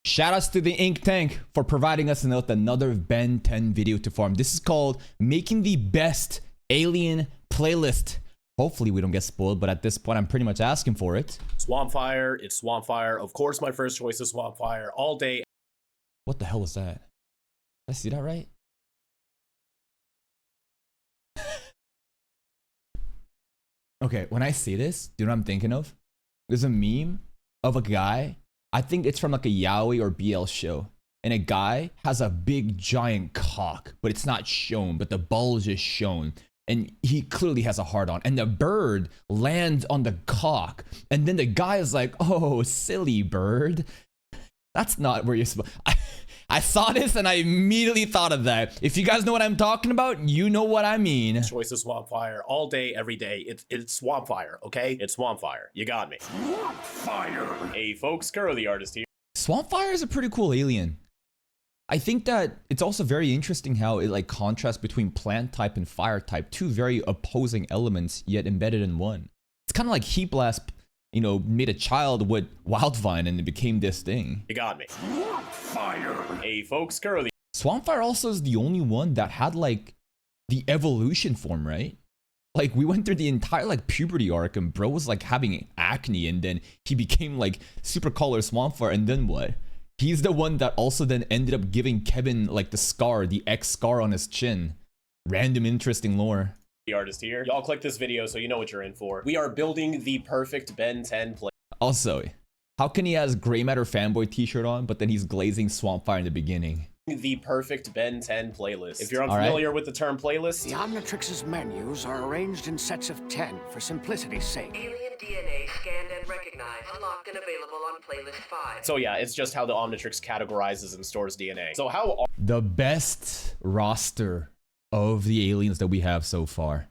Shoutouts to the Ink Tank for providing us with another Ben 10 video to farm. This is called Making the Best Alien Playlist. Hopefully we don't get spoiled, but at this point I'm pretty much asking for it. Swampfire, it's Swampfire. Of course my first choice is Swampfire all day. What the hell is that? Did I see that right? Okay, when I see this, do you know what I'm thinking of? There's a meme of a guy, I think it's from like a Yaoi or BL show, and a guy has a big giant cock, but it's not shown, but the bulge is shown. And he clearly has a hard on, and the bird lands on the cock, and then the guy is like, "Oh, silly bird, that's not where you're supposed." I saw this and I immediately thought of that. If you guys know what I'm talking about, you know what I mean. Choice is Swampfire all day, every day. It's Swampfire, okay? It's Swampfire. You got me. Swampfire. Hey, folks, Kuro the artist here. Swampfire is a pretty cool alien. I think that it's also very interesting how it like contrasts between plant type and fire type, two very opposing elements yet embedded in one. It's kind of like Heat Blast, you know, made a child with Wildvine and it became this thing. You got me. Swampfire. Hey, folks, Kuro the Swampfire also is the only one that had like the evolution form, right? Like we went through the entire like puberty arc and bro was like having acne and then he became like super color Swampfire, and then what? He's the one that also then ended up giving Kevin like the scar, the X scar on his chin. Random interesting lore. The artist here. Y'all click this video so you know what you're in for. We are building the perfect Ben 10 play. Also, how can he has Grey Matter fanboy t-shirt on, but then he's glazing Swampfire in the beginning? The perfect Ben 10 playlist. If you're unfamiliar with the term playlist, the Omnitrix's menus are arranged in sets of 10 for simplicity's sake. Alien DNA scanned and recognized, unlocked and available on playlist 5. So yeah, it's just how the Omnitrix categorizes and stores DNA. So how are the best roster of the aliens that we have so far?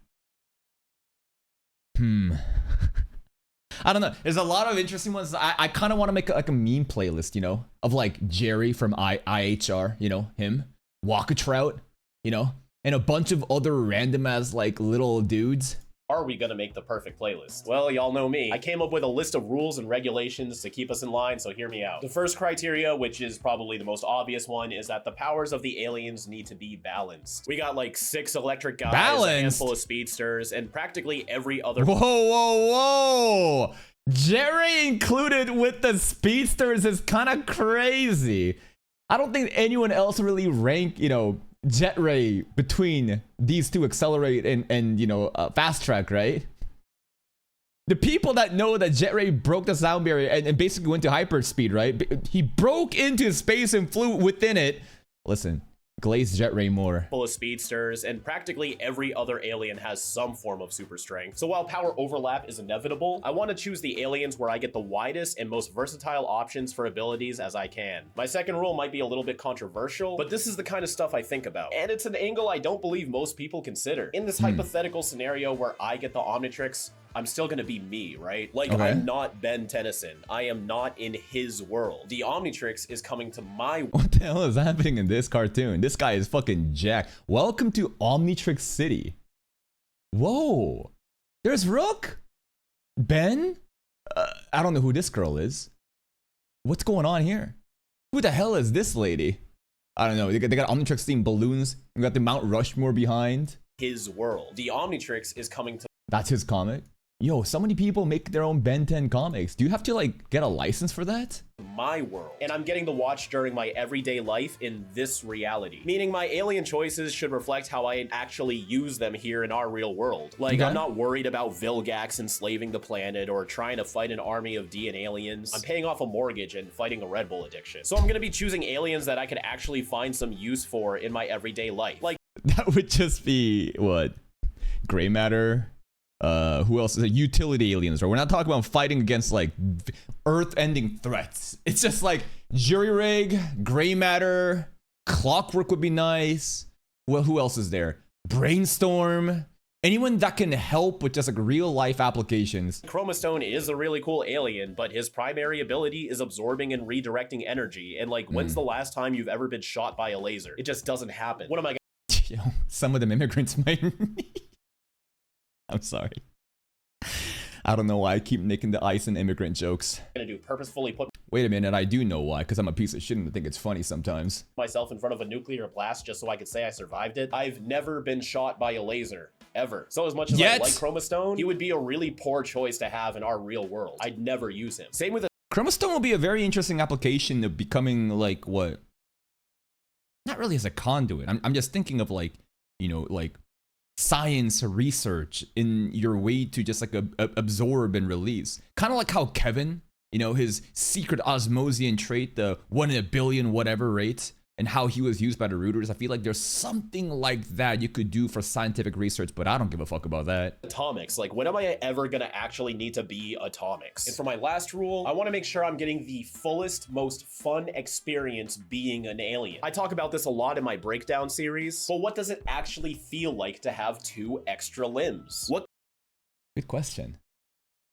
I don't know. There's a lot of interesting ones. I kind of want to make like a meme playlist, you know, of like Jerry from IHR, you know, him, Walkatrout, you know, and a bunch of other random as like little dudes. Are we gonna make the perfect playlist? Well, y'all know me. I came up with a list of rules and regulations to keep us in line, so hear me out. The first criteria, which is probably the most obvious one, is that the powers of the aliens need to be balanced. We got like 6 electric guys, a handful of speedsters, and practically every other— Whoa, whoa, whoa! Jerry included with the speedsters is kind of crazy. I don't think anyone else really rank, you know, Jet Ray between these two, Accelerate and you know, Fasttrack, right? The people that know that Jet Ray broke the sound barrier and basically went to hyperspeed, right? He broke into space and flew within it. Listen, glaze Jet Ray more. Full of speedsters, and practically every other alien has some form of super strength. So while power overlap is inevitable, I want to choose the aliens where I get the widest and most versatile options for abilities as I can. My second rule might be a little bit controversial, but this is the kind of stuff I think about, and it's an angle I don't believe most people consider. In this hypothetical scenario where I get the Omnitrix, I'm still gonna be me, right? Like, okay. I'm not Ben Tennyson. I am not in his world. The Omnitrix is coming to my— What the hell is happening in this cartoon? This guy is fucking jacked. Welcome to Omnitrix City. Whoa. There's Rook. Ben? I don't know who this girl is. What's going on here? Who the hell is this lady? I don't know. They got Omnitrix themed balloons. We got the Mount Rushmore behind. His world. The Omnitrix is coming to— That's his comic? Yo, so many people make their own Ben 10 comics. Do you have to like get a license for that? My world, and I'm getting to watch during my everyday life in this reality, meaning my alien choices should reflect how I actually use them here in our real world. Like, okay. I'm not worried about Vilgax enslaving the planet or trying to fight an army of D and aliens. I'm paying off a mortgage and fighting a Red Bull addiction. So I'm gonna be choosing aliens that I could actually find some use for in my everyday life. Like, that would just be what? Gray Matter? Who else is it? Utility aliens, right? We're not talking about fighting against like earth-ending threats. It's just like Jury Rig, Gray Matter, Clockwork would be nice. Well, who else is there? Brainstorm. Anyone that can help with just like real life applications. Chromastone is a really cool alien, but his primary ability is absorbing and redirecting energy. And like, when's the last time you've ever been shot by a laser? It just doesn't happen. What am I gonna— Yo, some of them immigrants might. I'm sorry. I don't know why I keep making the ice and immigrant jokes. Gonna do purposefully put— Wait a minute, I do know why, because I'm a piece of shit and I think it's funny sometimes. Myself in front of a nuclear blast just so I could say I survived it. I've never been shot by a laser. Ever. So as much as I like Chromastone, he would be a really poor choice to have in our real world. I'd never use him. Same with Chromastone will be a very interesting application of becoming like what? Not really as a conduit. I'm just thinking of like, you know, like science research in your way to just like absorb and release. Kind of like how Kevin, you know, his secret Osmosian trait, the 1 in a billion whatever rate, and how he was used by the rooters. I feel like there's something like that you could do for scientific research, but I don't give a fuck about that. Atomics. Like, when am I ever gonna actually need to be Atomics? And for my last rule, I want to make sure I'm getting the fullest, most fun experience being an alien. I talk about this a lot in my breakdown series, but what does it actually feel like to have 2 extra limbs? What Good question.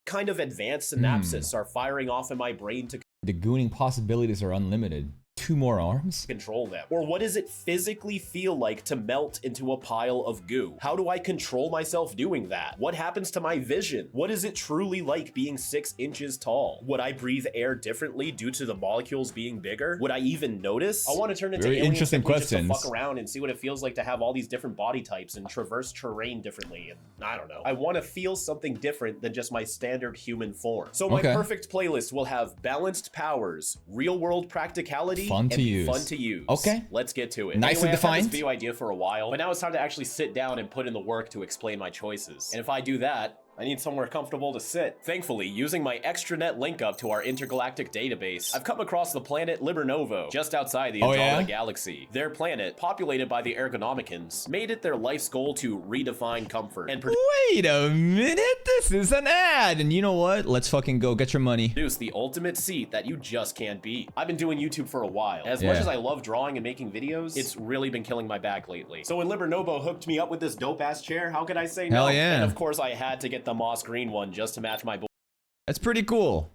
kind of advanced synapses are firing off in my brain to The gooning possibilities are unlimited. 2 more arms? control them? Or what does it physically feel like to melt into a pile of goo? How do I control myself doing that? What happens to my vision? What is it truly like being 6 inches tall? Would I breathe air differently due to the molecules being bigger? Would I even notice? I want to turn into Very aliens interesting simply just to questions. fuck around and see what it feels like to have all these different body types and traverse terrain differently, and I don't know. I want to feel something different than just my standard human form. So my perfect playlist will have balanced powers, real world practicality, Fun to use. Fun to use. Okay. Let's get to it. Nicely anyway, I've had defined. this video idea for a while, but now it's time to actually sit down and put in the work to explain my choices. And if I do that, I need somewhere comfortable to sit. Thankfully, using my extranet link up to our intergalactic database, I've come across the planet Libernovo, just outside the Andromeda Galaxy. Their planet, populated by the Ergonomicans, made it their life's goal to redefine comfort and Wait a minute, this is an ad, and you know what? Let's fucking go, get your money. produce the ultimate seat that you just can't beat. I've been doing YouTube for a while. As much as I love drawing and making videos, it's really been killing my back lately. So when Libernovo hooked me up with this dope-ass chair, how could I say no? Hell yeah. And of course I had to get the moss green one just to match my That's pretty cool.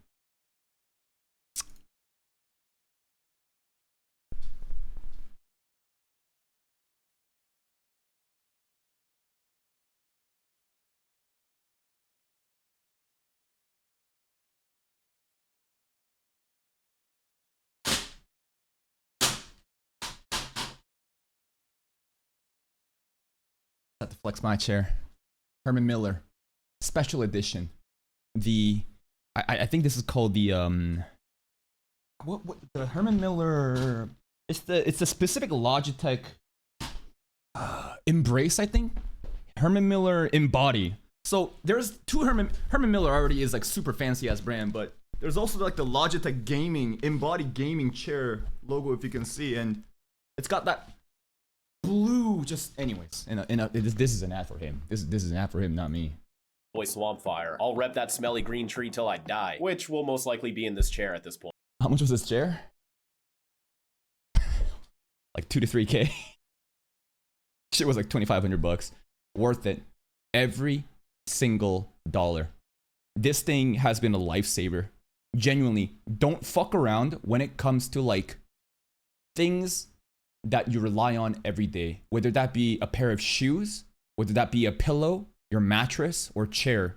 Have to flex my chair. Herman Miller, special edition. I think this is called the what the Herman Miller. It's the specific Logitech Embrace, I think. Herman Miller Embody. So there's 2 Herman Miller already is like super fancy ass brand, but there's also like the Logitech gaming Embody gaming chair logo, if you can see, and it's got that blue. Just anyways, this is an ad for him. This is an ad for him, not me. boy Swampfire. I'll rep that smelly green tree till I die, which will most likely be in this chair at this point. How much was this chair? Like 2 to 3K. Shit was like $2,500. Worth it. Every single dollar. This thing has been a lifesaver. Genuinely, don't fuck around when it comes to like things that you rely on every day. Whether that be a pair of shoes, whether that be a pillow, your mattress, or chair.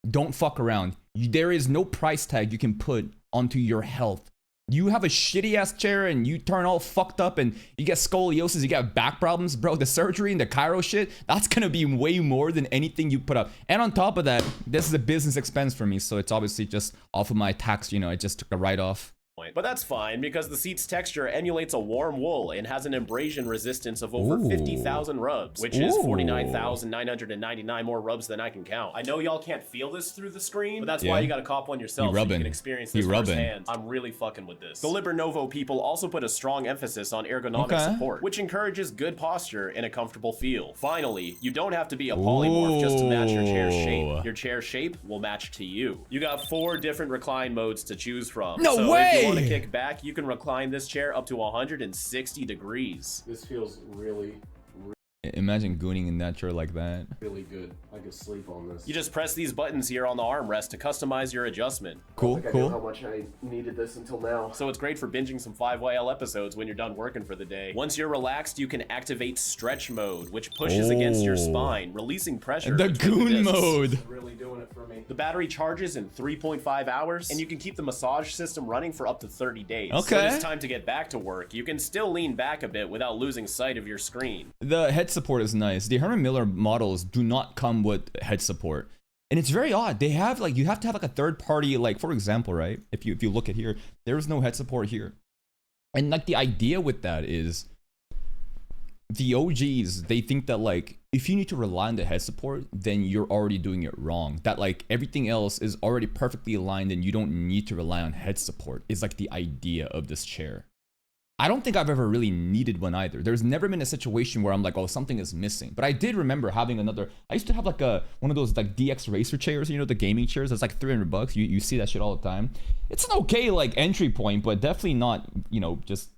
Don't fuck around. There is no price tag you can put onto your health. You have a shitty ass chair and you turn all fucked up and you get scoliosis, you get back problems, bro. The surgery and the chiro shit, that's gonna be way more than anything you put up. And on top of that, this is a business expense for me, so it's obviously just off of my tax, you know, I just took a write-off. But that's fine, because the seat's texture emulates a warm wool and has an abrasion resistance of over 50,000 rubs, which is 49,999 more rubs than I can count. I know y'all can't feel this through the screen, but that's why you gotta cop one yourself so you can experience this firsthand. I'm really fucking with this. The Libernovo people also put a strong emphasis on ergonomic support, which encourages good posture and a comfortable feel. Finally, you don't have to be a polymorph just to match your chair's shape. Your chair shape will match to you. You got 4 different recline modes to choose from. No way! If you want to kick back, you can recline this chair up to 160 degrees. This feels really Imagine gooning in that chair like that. Really good. I could sleep on this. You just press these buttons here on the armrest to customize your adjustment. Cool, I knew how cool. much I needed this until now. So it's great for binging some 5YL episodes when you're done working for the day. Once you're relaxed, you can activate stretch mode, which pushes against your spine, releasing pressure. The between goon discs. mode. It's really doing it for me. The battery charges in 3.5 hours, and you can keep the massage system running for up to 30 days. Okay. When it's time to get back to work, you can still lean back a bit without losing sight of your screen. The head support is nice. The Herman Miller models do not come with head support. And it's very odd. They have like, you have to have like a third party, like for example, right? If you look at here, there's no head support here. And like the idea with that is the OGs, they think that like, if you need to rely on the head support, then you're already doing it wrong. That like everything else is already perfectly aligned and you don't need to rely on head support is like the idea of this chair. I don't think I've ever really needed one either. There's never been a situation where I'm like, oh, something is missing. But I did remember having another, I used to have like one of those like DX racer chairs, you know, the gaming chairs. That's like $300. You see that shit all the time. It's an okay like entry point, but definitely not, you know, just,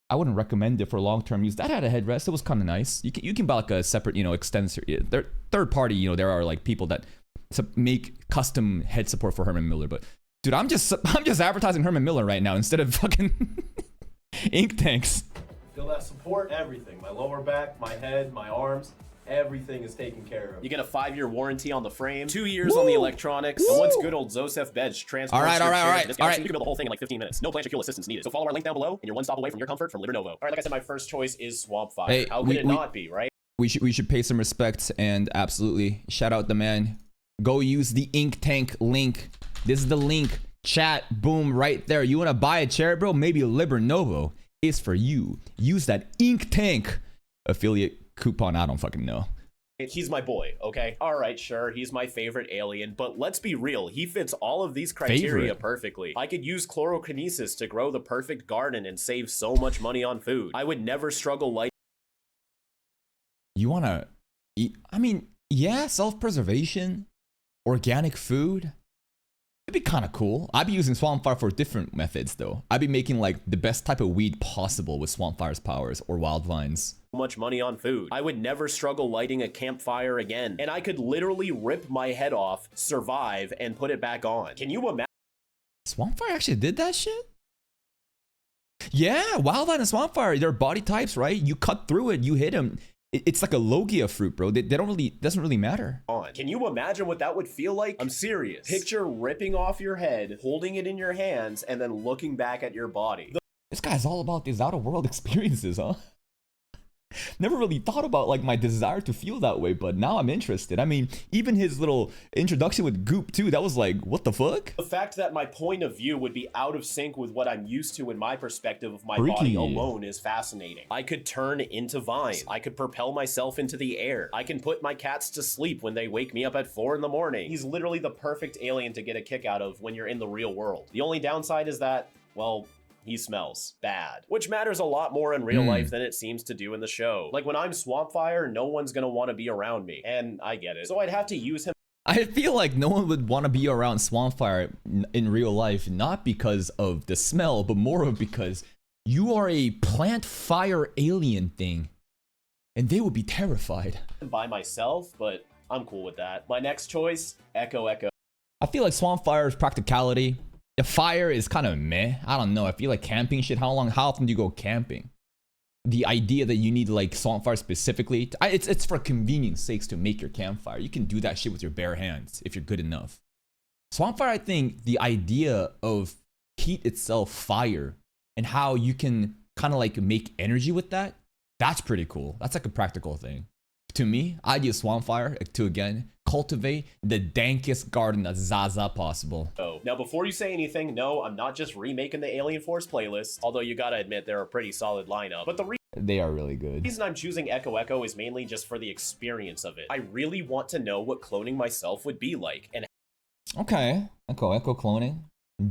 I wouldn't recommend it for long-term use. That had a headrest. It was kind of nice. You can buy like a separate, you know, extensor. They're third party, you know, there are like people that make custom head support for Herman Miller. But dude, I'm just advertising Herman Miller right now instead of fucking InkTank's. Feel that support, everything. My lower back, my head, my arms, everything is taken care of. You get a 5-year warranty on the frame, 2 years on the electronics, and once good old Zosef Bedge transports All right. you can build the whole thing in like 15 minutes. No plancher fuel assistance needed. So follow our link down below, and you're one stop away from your comfort from Libernovo. All right, like I said, my first choice is Swampfire. Hey, How could it not be, right? We should pay some respect and absolutely shout out the man. Go use the InkTank link. This is the link. Chat, boom, right there. You want to buy a chair, bro? Maybe Libernovo is for you. Use that InkTank affiliate coupon. I don't fucking know. He's my boy, okay? All right, sure, he's my favorite alien, but let's be real, he fits all of these criteria perfectly. I could use chlorokinesis to grow the perfect garden and save so much money on food. I would never struggle lighting. You want to eat? I mean, yeah, self-preservation, organic food. It'd be kind of cool. I'd be using Swampfire for different methods, though. I'd be making like the best type of weed possible with Swampfire's powers or wild vines. Much money on food. I would never struggle lighting a campfire again, and I could literally rip my head off, survive, and put it back on. Can you imagine? Swampfire actually did that shit? Yeah, Wildvine and Swampfire, they're body types, right? You cut through it, you hit them. It's like a Logia fruit, bro. They don't really, doesn't really matter. Can you imagine what that would feel like? I'm serious. Picture ripping off your head, holding it in your hands, and then looking back at your body. This guy's all about these outer world experiences, huh? Never really thought about like my desire to feel that way, but now I'm interested. I mean, even his little introduction with Goop too, that was like, what the fuck? The fact that my point of view would be out of sync with what I'm used to in my perspective of my Freaky. body alone is fascinating. I could turn into vines. I could propel myself into the air. I can put my cats to sleep when they wake me up at 4 in the morning. He's literally the perfect alien to get a kick out of when you're in the real world. The only downside is that, well, he smells bad, which matters a lot more in real life than it seems to do in the show. Like when I'm Swampfire, no one's gonna want to be around me, and I get it. So I'd have to use him. I feel like no one would want to be around Swampfire in real life, not because of the smell, but more of because you are a plant fire alien thing, and they would be terrified. By myself, but I'm cool with that. My next choice, Echo. I feel like Swampfire's practicality. The fire is kind of meh. I don't know. I feel like camping shit. How often do you go camping? The idea that you need like Swampfire specifically, it's for convenience sakes to make your campfire. You can do that shit with your bare hands if you're good enough. Swampfire, I think the idea of heat itself, fire, and how you can kind of like make energy with that, that's pretty cool. That's like a practical thing. To me, I'd use Swampfire to, again, cultivate the dankest garden that's Zaza possible. Oh, now before you say anything, no, I'm not just remaking the Alien Force playlist, although you gotta admit they're a pretty solid lineup. But they are really good. The reason I'm choosing Echo is mainly just for the experience of it. I really want to know what cloning myself would be like, and okay, Echo cloning.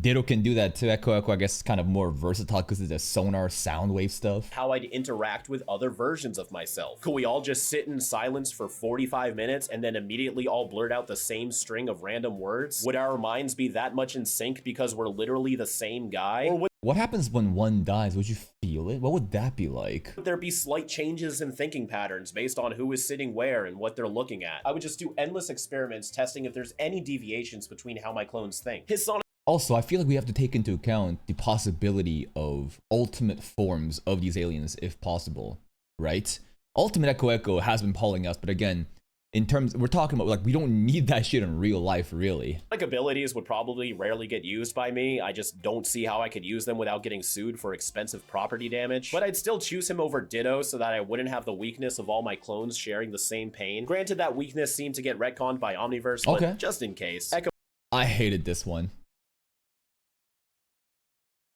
Ditto can do that too. Echo, I guess, is kind of more versatile because it's a sonar sound wave stuff. how I'd interact with other versions of myself. Could we all just sit in silence for 45 minutes and then immediately all blurt out the same string of random words? Would our minds be that much in sync because we're literally the same guy? Or would What happens when one dies? Would you feel it? What would that be like? Would there be slight changes in thinking patterns based on who is sitting where and what they're looking at? I would just do endless experiments testing if there's any deviations between how my clones think. His sonic Also, I feel like we have to take into account the possibility of ultimate forms of these aliens if possible, right? Ultimate Echo Echo has been polling us, but again, in terms, we're talking about like, we don't need that shit in real life, really. abilities would probably rarely get used by me. I just don't see how I could use them without getting sued for expensive property damage. But I'd still choose him over Ditto so that I wouldn't have the weakness of all my clones sharing the same pain. Granted, that weakness seemed to get retconned by Omniverse, but just in case. Echo I hated this one.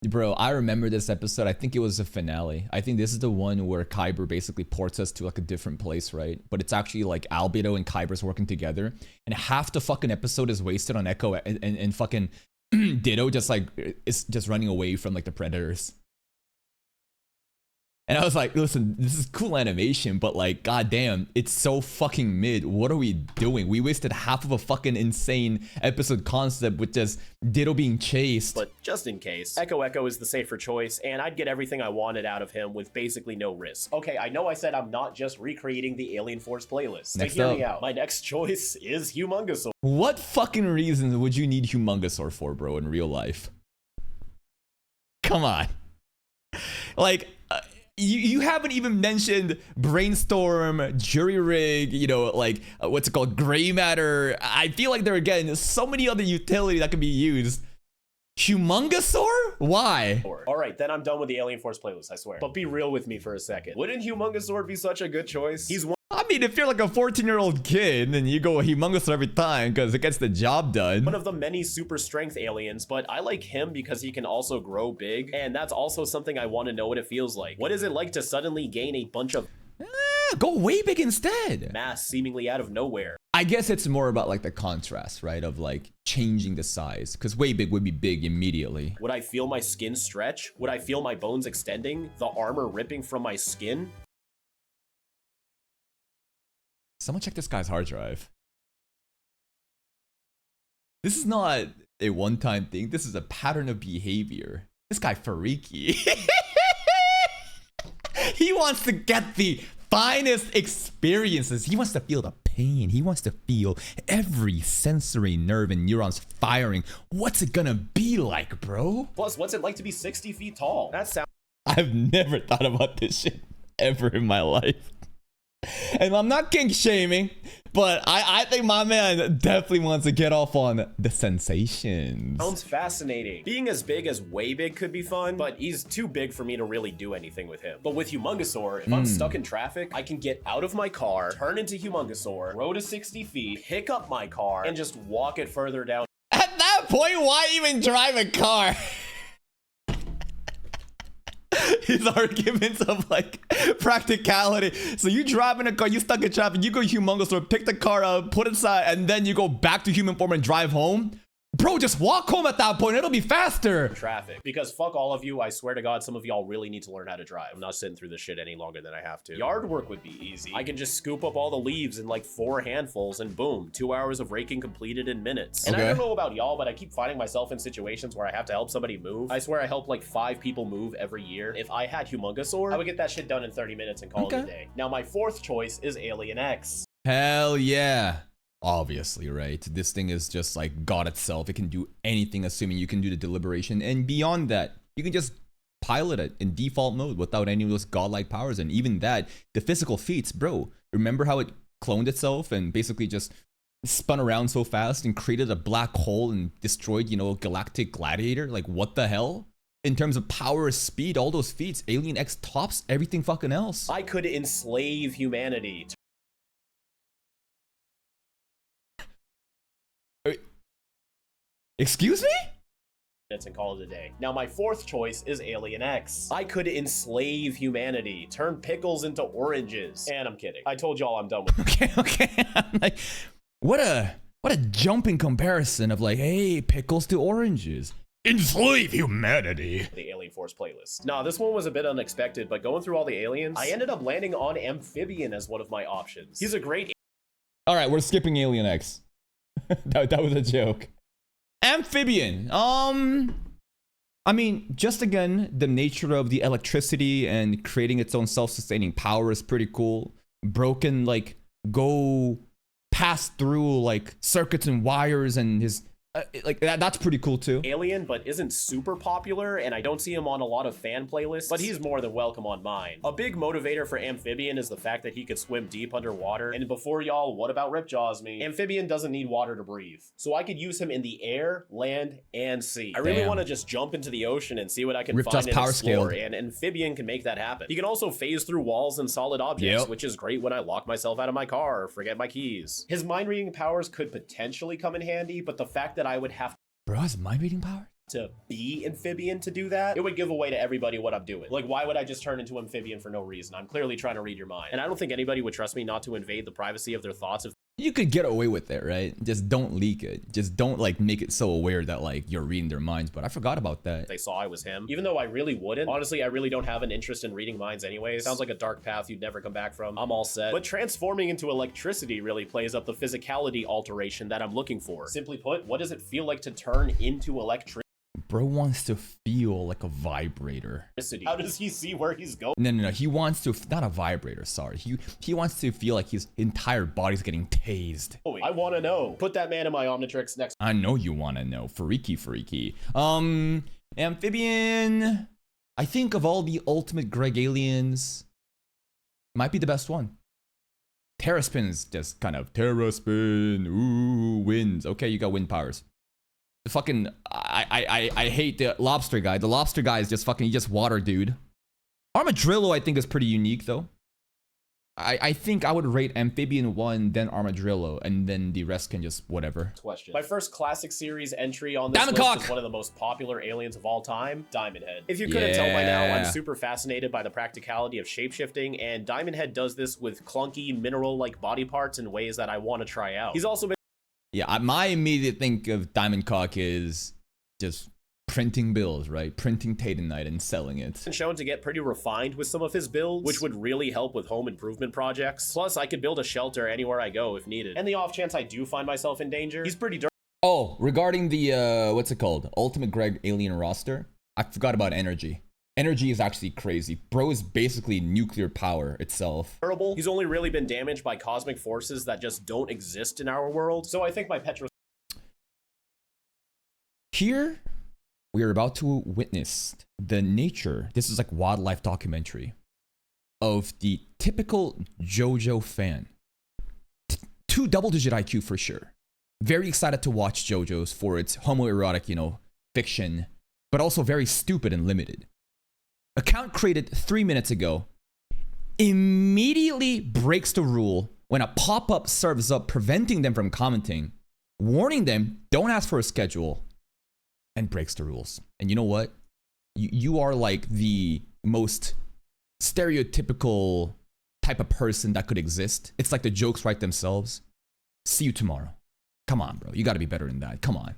Bro, I remember this episode. I think it was a finale. I think this is the one where Kyber basically ports us to like a different place, right? But it's actually like Albedo and Kyber's working together. And half the fucking episode is wasted on Echo and fucking Ditto just like, it's just running away from like the predators. And I was like, listen, this is cool animation, but like, goddamn, it's so fucking mid. What are we doing? We wasted half of a fucking insane episode concept with just Ditto being chased. But just in case, Echo Echo is the safer choice, and I'd get everything I wanted out of him with basically no risk. Okay, I know I said I'm not just recreating the Alien Force playlist. Next hear up. me out. My next choice is Humungousaur. What fucking reasons would you need Humungousaur for, bro, in real life? Come on. Like, you haven't even mentioned Brainstorm, Jury Rig, you know, like, what's it called, Gray Matter. I feel like there are, again, so many other utility that can be used. Humungousaur? Why? All right, then I'm done with the Alien Force playlist, I swear. But be real with me for a second. Wouldn't Humungousaur be such a good choice? He's one I mean, if you're like a 14-year-old kid, then you go Humungousaur every time because it gets the job done. of the many super strength aliens, but I like him because he can also grow big, and that's also something I want to know what it feels like. What is it like to suddenly gain a bunch of Go way big instead. mass seemingly out of nowhere? I guess it's more about like the contrast, right? Of like changing the size, because way big would be big immediately. Would I feel my skin stretch? Would I feel my bones extending? The armor ripping from my skin? Someone check this guy's hard drive. This is not a one-time thing. This is a pattern of behavior. This guy freaky. He wants to get the finest experiences. He wants to feel the pain. He wants to feel every sensory nerve and neurons firing. What's it gonna be like, bro? Plus, what's it like to be 60 feet tall? That sounds I've never thought about this shit ever in my life. And I'm not kink shaming, but I think my man definitely wants to get off on the sensations. fascinating. Being as big as way big could be fun, but he's too big for me to really do anything with him. But with Humungousaur, if I'm stuck in traffic, I can get out of my car, turn into Humungousaur, grow to 60 feet, pick up my car, and just walk it further down. At that point, why even drive a car? His arguments of like practicality. So you drive in a car, you stuck in traffic, you go Humungousaur, pick the car up, put it aside, and then you go back to human form and drive home. Bro, just walk home at that point. It'll be faster. Traffic. Because fuck all of you, I swear to God, some of y'all really need to learn how to drive. I'm not sitting through this shit any longer than I have to. Yard work would be easy. I can just scoop up all the leaves in like 4 handfuls and boom, 2 hours of raking completed in minutes. And I don't know about y'all, but I keep finding myself in situations where I have to help somebody move. I swear I help like 5 people move every year. If I had Humungousaur, I would get that shit done in 30 minutes and call it a day. Now my 4th choice is Alien X. Hell yeah. Obviously, right? This thing is just like God itself. It can do anything, assuming you can do the deliberation. And beyond that, you can just pilot it in default mode without any of those godlike powers. And even that, the physical feats, bro. Remember how it cloned itself and basically just spun around so fast and created a black hole and destroyed, you know, a galactic gladiator? Like, what the hell? In terms of power, speed, all those feats, Alien X tops everything fucking else. I could enslave humanity. Excuse me? And call it a day. Now my 4th choice is Alien X. I could enslave humanity, turn pickles into oranges. And I'm kidding. I told y'all I'm done with Okay. I'm like, what a jumping comparison of like, hey, pickles to oranges. Enslave humanity. the Alien Force playlist. Nah, this one was a bit unexpected, but going through all the aliens, I ended up landing on Amphibian as one of my options. He's a great All right, we're skipping Alien X. that was a joke. Amphibian. I I mean, just again, the nature of the electricity and creating its own self-sustaining power is pretty cool. Broken, like, go pass through, like, circuits and wires, and his like that's pretty cool too. Alien, but isn't super popular, and I don't see him on a lot of fan playlists, but he's more than welcome on mine. A big motivator for Amphibian is the fact that he could swim deep underwater, and before y'all, what about Ripjaws me? Amphibian doesn't need water to breathe, so I could use him in the air, land, and sea. I really want to just jump into the ocean and see what I can find and explore, and Amphibian can make that happen. He can also phase through walls and solid objects, which is great when I lock myself out of my car or forget my keys. His mind-reading powers could potentially come in handy, but the fact that I would have Bro has mind-reading power? to be Amphibian to do that, it would give away to everybody what I'm doing. Like, why would I just turn into Amphibian for no reason? I'm clearly trying to read your mind. And I don't think anybody would trust me not to invade the privacy of their thoughts if You could get away with it, right? Just don't leak it. Just don't like make it so aware that like you're reading their minds. But I forgot about that. they saw I was him. Even though I really wouldn't. Honestly, I really don't have an interest in reading minds anyways. Sounds like a dark path you'd never come back from. I'm all set. But transforming into electricity really plays up the physicality alteration that I'm looking for. Simply put, what does it feel like to turn into electricity? Bro wants to feel like a vibrator. How does he see where he's going? No. He wants to, not a vibrator, sorry. He wants to feel like his entire body's getting tased. I want to know. Put that man in my Omnitrix next. I know you want to know. Freaky. Amphibian. I think of all the ultimate Greg aliens, might be the best one. Terraspin's just kind of Terraspin. Ooh, winds. Okay, you got wind powers. The fucking I hate the lobster guy. The lobster guy is just fucking, he's just water dude. Armadillo I think is pretty unique though. I think I would rate Amphibian 1, then Armadillo, and then the rest can just whatever. Question. My first classic series entry on this list is one of the most popular aliens of all time, Diamondhead. If you couldn't tell by now, I'm super fascinated by the practicality of shapeshifting, and Diamondhead does this with clunky mineral-like body parts in ways that I want to try out. He's also been my immediate think of Diamondcock is just printing bills, right? Printing Titanite and selling it. shown to get pretty refined with some of his builds, which would really help with home improvement projects. Plus, I could build a shelter anywhere I go if needed. And the off chance I do find myself in danger, he's pretty durable. Oh, regarding the, what's it called? Ultimate Greg alien roster, I forgot about energy. Energy is actually crazy. Bro is basically nuclear power itself. He's only really been damaged by cosmic forces that just don't exist in our world. So I think my Petro... Here, we are about to witness the nature, this is like wildlife documentary, of the typical JoJo fan. Two double-digit IQ for sure. Very excited to watch JoJo's for its homoerotic, fiction, but also very stupid and limited. Account created 3 minutes ago, immediately breaks the rule when a pop-up serves up preventing them from commenting, warning them don't ask for a schedule, and breaks the rules. And you know what? You are like the most stereotypical type of person that could exist. It's like the jokes write themselves. See you tomorrow. Come on, bro. You gotta be better than that. Come on.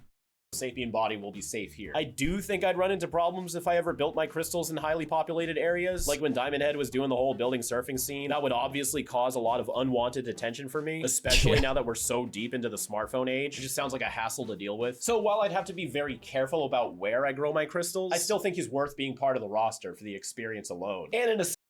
sapien body will be safe here. I do think I'd run into problems if I ever built my crystals in highly populated areas. Like when Diamondhead was doing the whole building surfing scene, that would obviously cause a lot of unwanted attention for me, especially now that we're so deep into the smartphone age. It just sounds like a hassle to deal with. So while I'd have to be very careful about where I grow my crystals, I still think he's worth being part of the roster for the experience alone.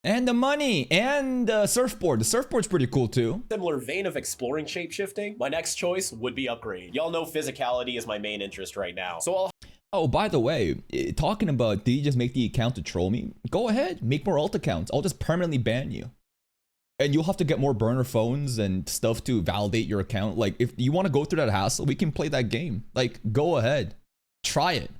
And the money and the surfboard. The surfboard's pretty cool too. Similar vein of exploring shapeshifting, my next choice would be upgrade. Y'all know physicality is my main interest right now, so Oh, by the way, talking about, did you just make the account to troll me? Go ahead, make more alt accounts. I'll just permanently ban you. And you'll have to get more burner phones and stuff to validate your account. Like, if you want to go through that hassle, we can play that game. Like, go ahead. Try it.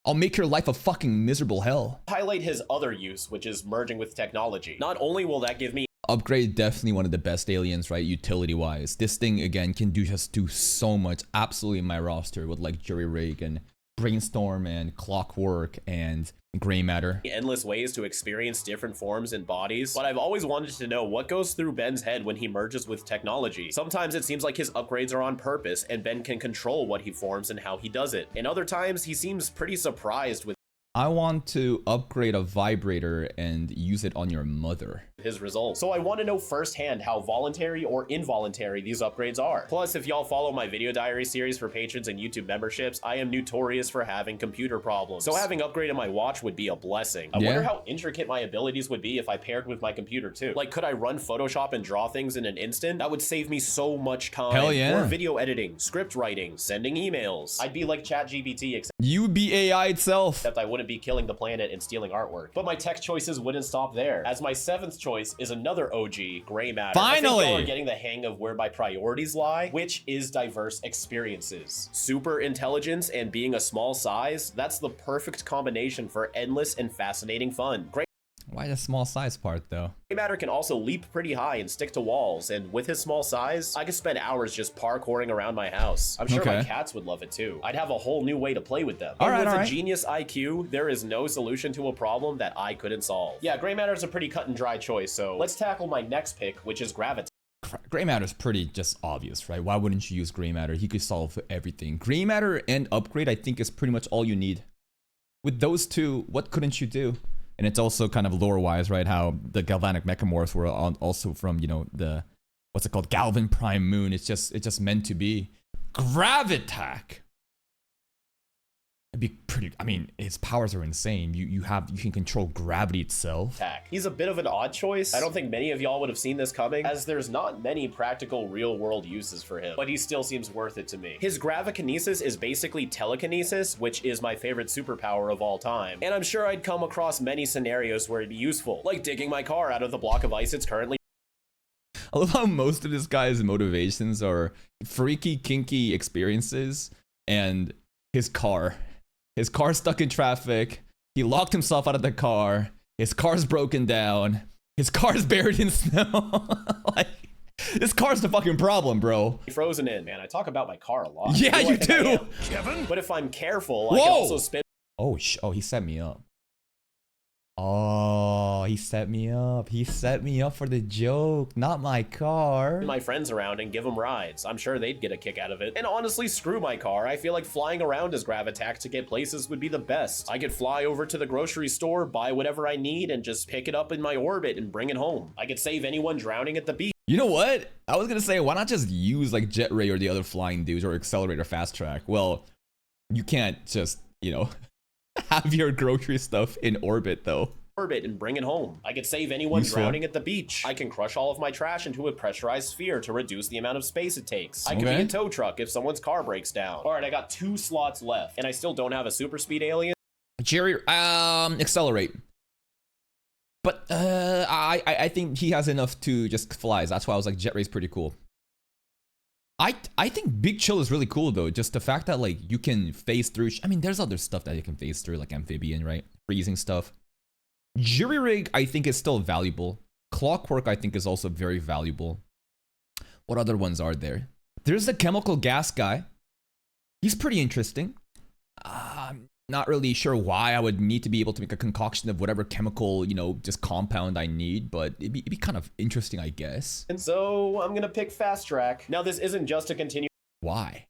I'll make your life a fucking miserable hell. Highlight his other use, which is merging with technology. Not only will that give me Upgrade, definitely one of the best aliens, right? Utility wise. This thing again can do so much absolutely in my roster with like Jury Rig and Brainstorm and Clockwork and Gray Matter. Endless ways to experience different forms and bodies, but I've always wanted to know what goes through Ben's head when he merges with technology. Sometimes it seems like his upgrades are on purpose and Ben can control what he forms and how he does it. And other times he seems pretty surprised with I want to upgrade a vibrator and use it on your mother. his results. So I want to know firsthand how voluntary or involuntary these upgrades are. Plus, if y'all follow my video diary series for patrons and YouTube memberships, I am notorious for having computer problems. So having upgraded my watch would be a blessing. I wonder how intricate my abilities would be if I paired with my computer too. Like, could I run Photoshop and draw things in an instant? That would save me so much time. Hell yeah. Or video editing, script writing, sending emails. I'd be like ChatGPT, You would be AI itself. except I wouldn't be killing the planet and stealing artwork. But my tech choices wouldn't stop there, as my 7th choice is another OG, gray matter. Finally! I think y'all are getting the hang of where my priorities lie, which is diverse experiences. Super intelligence and being a small size, that's the perfect combination for endless and fascinating fun. Gray Why the small size part though? matter can also leap pretty high and stick to walls, and with his small size, I could spend hours just parkouring around my house. I'm sure my cats would love it too. I'd have a whole new way to play with them. With a genius IQ, there is no solution to a problem that I couldn't solve. Yeah, gray matter is a pretty cut and dry choice, so let's tackle my next pick, which is Gravattack. Gray matter is pretty just obvious, right? Why wouldn't you use gray matter? He could solve everything. Gray matter and upgrade, I think, is pretty much all you need. With those two, what couldn't you do? And it's also kind of lore-wise, right? How the galvanic mechamorphs were also from, you know, the, what's it called? Galvan Prime Moon. It's just meant to be. Gravattack. It'd be pretty, I mean, his powers are insane. You can control gravity itself. He's a bit of an odd choice. I don't think many of y'all would have seen this coming, as there's not many practical real-world uses for him, but he still seems worth it to me. His gravikinesis is basically telekinesis, which is my favorite superpower of all time, and I'm sure I'd come across many scenarios where it'd be useful, like digging my car out of the block of ice it's currently. I love how most of this guy's motivations are freaky, kinky experiences and his car. His car's stuck in traffic. He locked himself out of the car. His car's broken down. His car's buried in snow. Like, this car's the fucking problem, bro. Frozen in, man. I talk about my car a lot. Yeah, you do. Kevin? But if I'm careful, I can also spin. Oh, he set me up. Oh, he set me up. He set me up for the joke, not my car. My friends around and give them rides. I'm sure they'd get a kick out of it. And honestly, screw my car. I feel like flying around as Gravattack to get places would be the best. I could fly over to the grocery store, buy whatever I need, and just pick it up in my orbit and bring it home. I could save anyone drowning at the beach. You know what? I was gonna say, why not just use like Jet Ray or the other flying dudes or Accelerate or Fast Track? Well, you can't just, you know, have your grocery stuff in orbit though. Orbit and bring it home. I could save anyone drowning at the beach. I can crush all of my trash into a pressurized sphere to reduce the amount of space it takes. I can be a tow truck if someone's car breaks down. All right, I got 2 slots left, and I still don't have a super speed alien. Jerry, Accelerate. But I think he has enough to just flies. That's why I was like, Jet Ray's pretty cool. I think Big Chill is really cool though. Just the fact that like you can phase through. I mean, there's other stuff that you can phase through, like Amphibian, right? Freezing stuff. Jury Rig, I think, is still valuable. Clockwork, I think, is also very valuable. What other ones are there? There's the chemical gas guy. He's pretty interesting. I'm not really sure why I would need to be able to make a concoction of whatever chemical, you know, just compound I need, but it'd be kind of interesting, I guess. And so I'm gonna pick Fast Track. Now, this isn't just to continue. Why?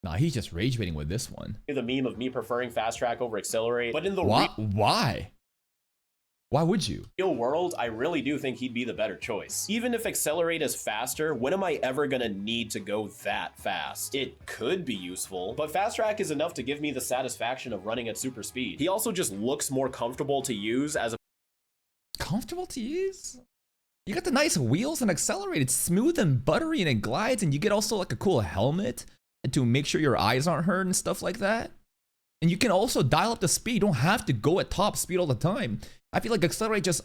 Nah, he's just rage baiting with this one. The meme of me preferring Fast Track over Accelerate, but in the why? Why would you? Real world, I really do think he'd be the better choice. Even if Accelerate is faster, when am I ever gonna need to go that fast? It could be useful, but Fast Track is enough to give me the satisfaction of running at super speed. He also just looks more comfortable to use as a... Comfortable to use? You got the nice wheels and Accelerate. It's smooth and buttery and it glides, and you get also like a cool helmet to make sure your eyes aren't hurt and stuff like that. And you can also dial up the speed. You don't have to go at top speed all the time. I feel like Accelerate just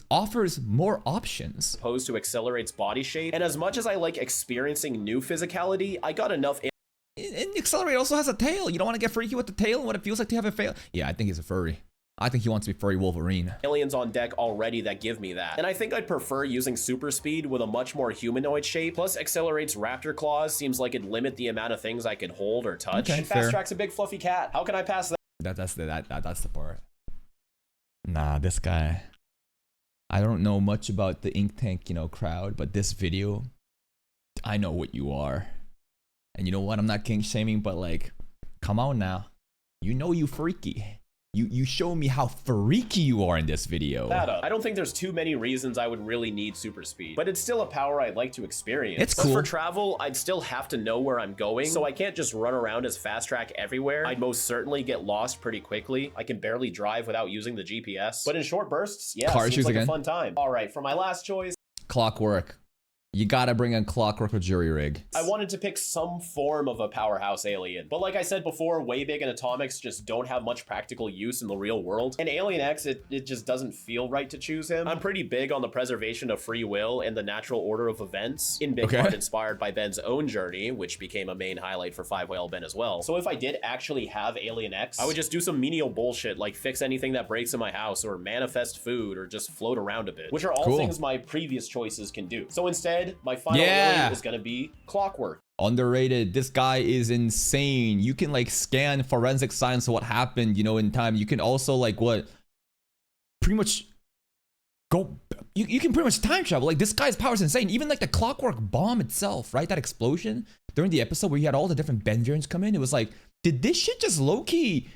offers more options. Opposed to Accelerate's body shape. And as much as I like experiencing new physicality, I got enough... And Accelerate also has a tail. You don't want to get freaky with the tail and what it feels like to have a fail. Yeah, I think he's a furry. I think he wants to be furry Wolverine. Aliens on deck already that give me that. And I think I'd prefer using super speed with a much more humanoid shape. Plus, Accelerate's raptor claws seems like it'd limit the amount of things I could hold or touch. Okay, and Fast Track's a big fluffy cat. How can I pass that? That's the part. Nah, this guy. I don't know much about the InkTank, you know, crowd, but this video, I know what you are. And you know what? I'm not king shaming, but like, come on now. You know you freaky. You show me how freaky you are in this video. I don't think there's too many reasons I would really need super speed, but it's still a power I'd like to experience. It's But cool. for travel, I'd still have to know where I'm going, so I can't just run around as Fasttrack everywhere. I'd most certainly get lost pretty quickly. I can barely drive without using the GPS, but in short bursts, yeah, Car seems issues like again? a fun time. All right, for my last choice, Clockwork. You gotta bring in Clockwork or Jury Rig. I wanted to pick some form of a powerhouse alien, but like I said before, Way Big and Atomics just don't have much practical use in the real world. And Alien X, it just doesn't feel right to choose him. I'm pretty big on the preservation of free will and the natural order of events, in big part inspired by Ben's own journey, which became a main highlight for 5 Whale Ben as well. So if I did actually have Alien X, I would just do some menial bullshit like fix anything that breaks in my house or manifest food or just float around a bit, which are all things my previous choices can do. So instead, my final alien is gonna be Clockwork. Underrated. This guy is insane. You can like scan forensic science of what happened, you know, in time. You can also like pretty much go, you can pretty much time travel. Like this guy's power is insane. Even like the Clockwork bomb itself, right? That explosion during the episode where you had all the different Ben variants come in. It was like, did this shit just low-key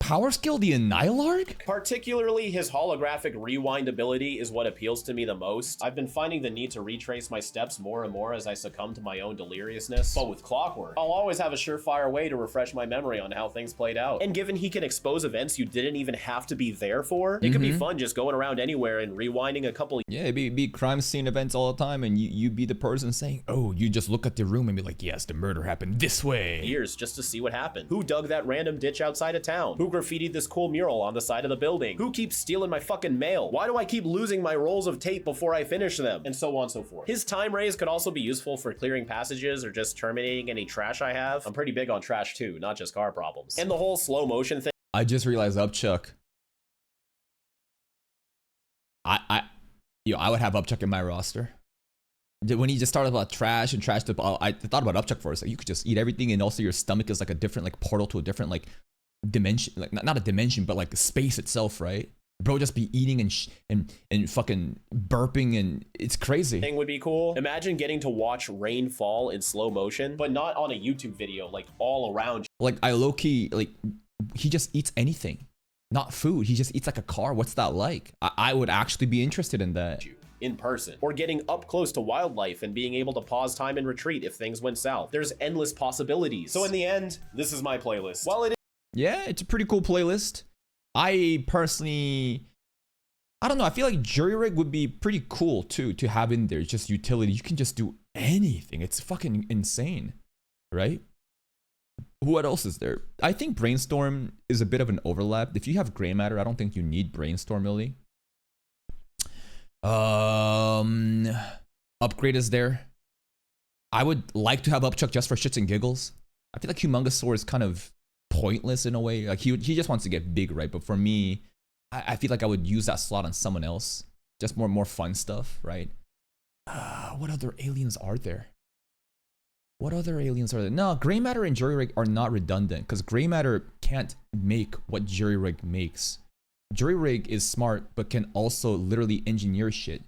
power skill the Annihilarg? Particularly his holographic rewind ability is what appeals to me the most. I've been finding the need to retrace my steps more and more as I succumb to my own deliriousness. But with Clockwork, I'll always have a surefire way to refresh my memory on how things played out. And given he can expose events you didn't even have to be there for, it could be fun just going around anywhere and rewinding a couple. Yeah, it'd be crime scene events all the time, and you be the person saying, oh, you just look at the room and be like, yes, the murder happened this way. Years just to see what happened. Who dug that random ditch outside of town? Who graffitied this cool mural on the side of the building? Who keeps stealing my fucking mail? Why do I keep losing my rolls of tape before I finish them? And so on and so forth. His time rays could also be useful for clearing passages or just terminating any trash I have. I'm pretty big on trash too, not just car problems. And the whole slow motion thing. I just realized Upchuck. I would have Upchuck in my roster. When he just started about trash and trash, I thought about Upchuck first. Like you could just eat everything, and also your stomach is like a different like portal to a different like dimension, like not a dimension, but like the space itself, right? Bro, just be eating and fucking burping, and it's crazy. Thing would be cool. Imagine getting to watch rain fall in slow motion, but not on a YouTube video, like all around. Like I low key like he just eats anything, not food. He just eats like a car. What's that like? I would actually be interested in that. In person, or getting up close to wildlife and being able to pause time and retreat if things went south. There's endless possibilities. So in the end, this is my playlist. While it is yeah, it's a pretty cool playlist. I personally, I don't know, I feel like Jury Rig would be pretty cool too to have in there. It's just utility. You can just do anything. It's fucking insane, right? What else is there? I think Brainstorm is a bit of an overlap. If you have gray matter, I don't think you need Brainstorm really. Upgrade is there. I would like to have Upchuck just for shits and giggles. I feel like Humungousaur is kind of pointless in a way. Like he just wants to get big, right? But for me, I feel like I would use that slot on someone else. Just more fun stuff, right? What other aliens are there? What other aliens are there? No, Gray Matter and Jury Rig are not redundant because Gray Matter can't make what Jury Rig makes. Jury Rig is smart, but can also literally engineer shit.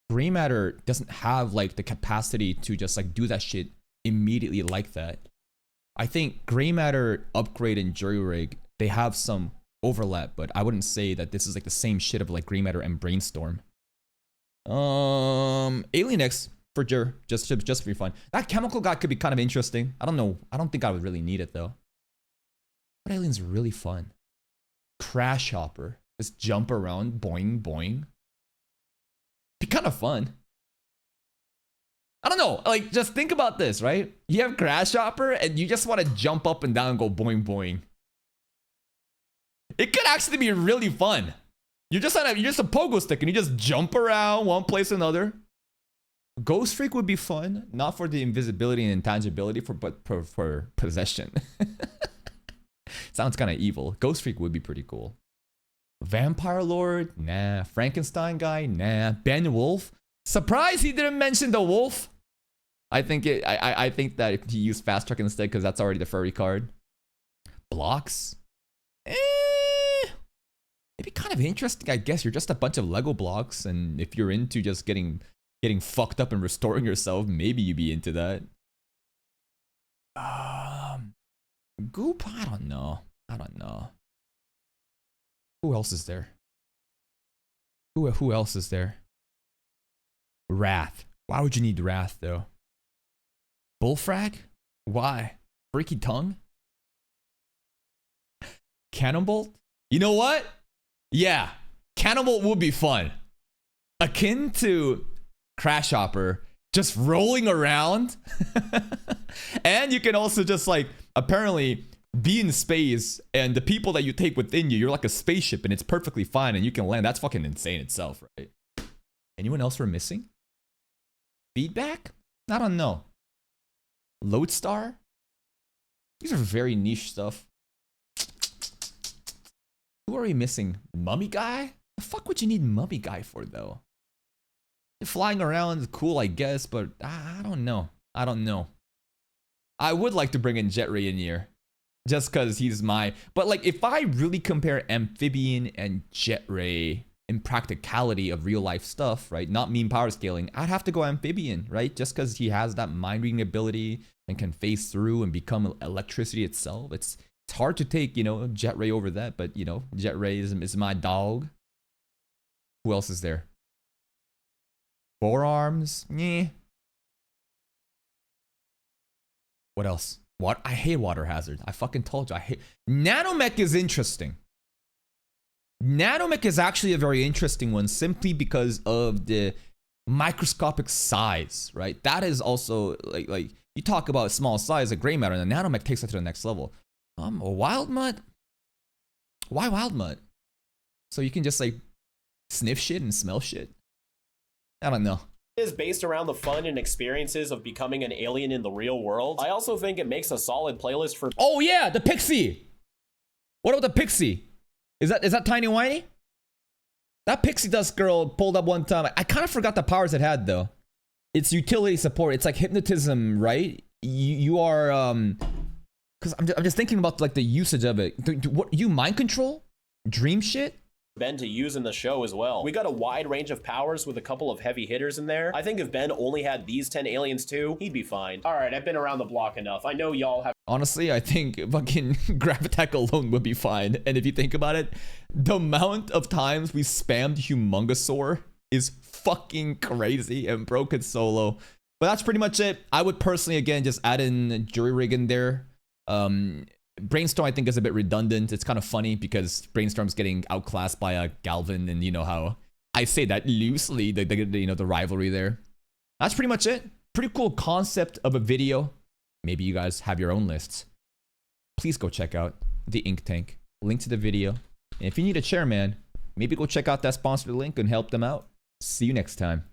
Gray Matter doesn't have like the capacity to just like do that shit immediately like that. I think Gray Matter, Upgrade, and Jury Rig, they have some overlap, but I wouldn't say that this is like the same shit of like Gray Matter and Brainstorm. Alien X for Jur, just for fun. That chemical guy could be kind of interesting. I don't know. I don't think I would really need it though. What alien's really fun? Crash Hopper. Just jump around, boing boing. Be kind of fun. I don't know, like just think about this, right? You have Crash Hopper and you just want to jump up and down and go boing boing. It could actually be really fun. You're just a pogo stick and you just jump around one place or another. Ghost Freak would be fun, not for the invisibility and intangibility, but for possession. Sounds kind of evil. Ghost Freak would be pretty cool. Vampire Lord? Nah. Frankenstein guy? Nah. Ben Wolf? Surprised he didn't mention the wolf. I think that if he used Fasttrack instead, because that's already the furry card. Blocks? It'd be kind of interesting, I guess. You're just a bunch of Lego blocks, and if you're into just getting fucked up and restoring yourself, maybe you'd be into that. Goop? I don't know. Who else is there? Who else is there? Wrath. Why would you need Wrath though? Bullfrag? Why? Freaky Tongue? Cannonbolt? You know what? Yeah, Cannonbolt would be fun. Akin to Crash Hopper, just rolling around. And you can also just like, apparently, be in space, and the people that you take within you, you're like a spaceship, and it's perfectly fine, and you can land. That's fucking insane itself, right? Anyone else we're missing? Feedback? I don't know. Lodestar? These are very niche stuff. Who are we missing? Mummy Guy? The fuck would you need Mummy Guy for, though? Flying around is cool, I guess, but I don't know. I don't know. I would like to bring in Jet Ray in here. Just because he's my... But, like, if I really compare Amphibian and Jet Ray in practicality of real-life stuff, right? Not meme power scaling. I'd have to go Amphibian, right? Just because he has that mind-reading ability and can phase through and become electricity itself. It's hard to take, you know, Jet Ray over that. But, you know, Jet Ray is my dog. Who else is there? Forearms? Nyeh. What else? What? I hate Water Hazard. I fucking told you. I hate... Nanomech is interesting. Nanomech is actually a very interesting one simply because of the microscopic size, right? That is also, like you talk about small size, a gray matter, and the Nanomech takes it to the next level. A Wild Mud? Why Wild Mud? So you can just, like, sniff shit and smell shit? I don't know. Is based around the fun and experiences of becoming an alien in the real world. I also think it makes a solid playlist for... Oh yeah, the Pixie! What about the Pixie? Is that Tiny Whiny? That Pixie Dust girl pulled up one time. I kind of forgot the powers it had though. It's utility support. It's like hypnotism, right? You are because I'm just thinking about like the usage of it. What you mind control? Dream shit? Ben to use in the show as well. We got a wide range of powers with a couple of heavy hitters in there. I think if Ben only had these 10 aliens too, he'd be fine. All right, I've been around the block enough. I know y'all have... Honestly, I think fucking Gravattack alone would be fine. And if you think about it, the amount of times we spammed Humungousaur is fucking crazy and broke it solo. But that's pretty much it. I would personally, again, just add in Jury Rig in there. Brainstorm, I think, is a bit redundant. It's kind of funny because Brainstorm's getting outclassed by a Galvin, and you know how I say that loosely, the rivalry there. That's pretty much it. Pretty cool concept of a video. Maybe you guys have your own lists. Please go check out the Ink Tank. Link to the video. And if you need a chairman, maybe go check out that sponsored link and help them out. See you next time.